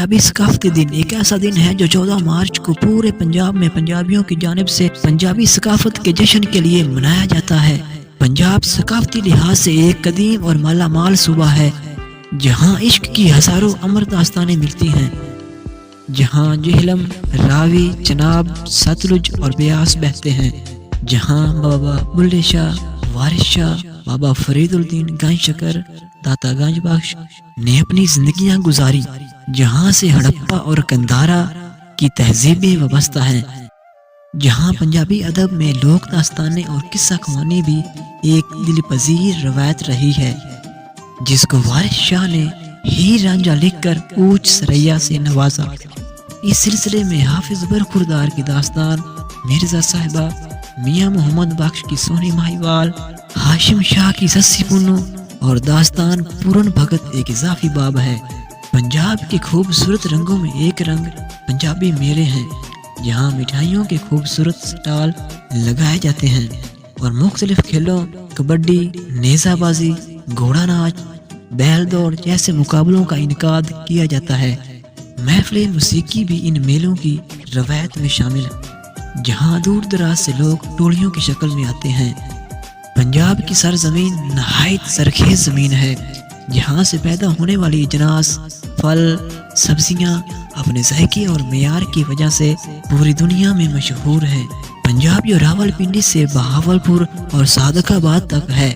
پنجابی ثقافتی دن ایک ایسا دن ہے جو 14 مارچ کو پورے پنجاب میں پنجابیوں کی جانب سے پنجابی ثقافت کے جشن کے لیے منایا جاتا ہے۔ پنجاب ثقافتی لحاظ سے ایک قدیم اور مالا مال صوبہ ہے، جہاں عشق کی ہزاروں امر داستانیں ملتی ہیں، جہاں جہلم، راوی، چناب، ستلج اور بیاس بہتے ہیں، جہاں بابا بلے شاہ، وارث شاہ، بابا فرید الدین گنج شکر، داتا گنج بخش نے اپنی زندگیاں گزاری، جہاں سے ہڑپا اور کندھارا کی تہذیبیں وابستہ ہیں، جہاں پنجابی ادب میں لوک داستانیں اور قصہ خوانی بھی ایک دل پذیر روایت رہی ہے، جس کو وارث شاہ نے ہیر رانجھا لکھ کر اونچ سریا سے نوازا۔ اس سلسلے میں حافظ برخوردار کی داستان، مرزا صاحبہ، میاں محمد بخش کی سونی ماہیوال، ہاشم شاہ کی سسی پنو اور داستان پورن بھگت ایک اضافی باب ہے۔ پنجاب کے خوبصورت رنگوں میں ایک رنگ پنجابی میلے ہیں، جہاں مٹھائیوں کے خوبصورت سٹال لگائے جاتے ہیں اور مختلف کھیلوں، کبڈی، نیزہ بازی، گھوڑا ناچ، بیل دوڑ جیسے مقابلوں کا انعقاد کیا جاتا ہے۔ محفل موسیقی بھی ان میلوں کی روایت میں شامل ہے، جہاں دور دراز سے لوگ ٹولیوں کی شکل میں آتے ہیں۔ پنجاب کی سرزمین نہایت زرخیز زمین ہے، جہاں سے پیدا ہونے والی اجناس، پھل، سبزیاں اپنے ذائقے اور معیار کی وجہ سے پوری دنیا میں مشہور ہے۔ پنجاب جو راول پنڈی سے بہاولپور اور صادق آباد تک ہے،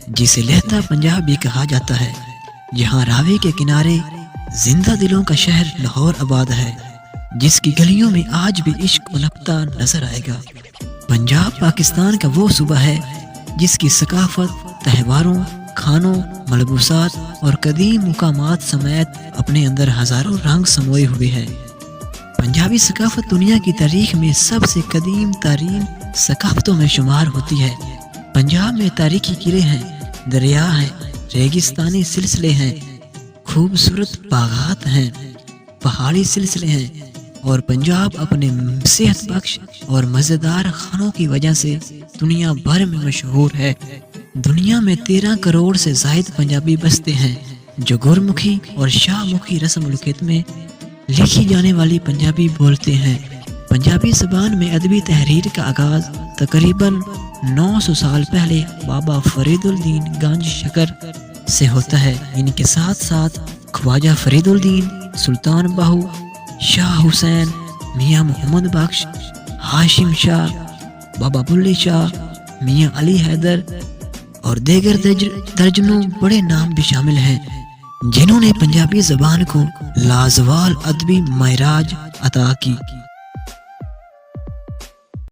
جسے لہتا پنجاب بھی کہا جاتا ہے، جہاں راوی کے کنارے زندہ دلوں کا شہر لاہور آباد ہے، جس کی گلیوں میں آج بھی عشق پنپتا نظر آئے گا۔ پنجاب پاکستان کا وہ صوبہ ہے جس کی ثقافت، تہواروں، کھانوں، ملبوسات اور قدیم مقامات سمیت اپنے اندر ہزاروں رنگ سموئے ہوئے ہے۔ پنجابی ثقافت دنیا کی تاریخ میں سب سے قدیم ترین ثقافتوں میں شمار ہوتی ہے۔ پنجاب میں تاریخی قلعے ہیں، دریا ہیں، ریگستانی سلسلے ہیں، خوبصورت باغات ہیں، پہاڑی سلسلے ہیں، اور پنجاب اپنے صحت بخش اور مزیدار کھانوں کی وجہ سے دنیا بھر میں مشہور ہے۔ دنیا میں 13 کروڑ سے زائد پنجابی بستے ہیں، جو گرمکھی اور شاہ مکھی رسم الخط میں لکھی جانے والی پنجابی بولتے ہیں۔ پنجابی زبان میں ادبی تحریر کا آغاز تقریباً 900 سال پہلے بابا فرید الدین گنج شکر سے ہوتا ہے۔ ان کے ساتھ ساتھ خواجہ فرید الدین، سلطان باہو، شاہ حسین، میاں محمد بخش، ہاشم شاہ، بابا بلے شاہ، میاں علی حیدر اور دیگر درجنوں بڑے نام بھی شامل ہیں، جنہوں نے پنجابی زبان کو لازوال ادبی معراج عطا کی۔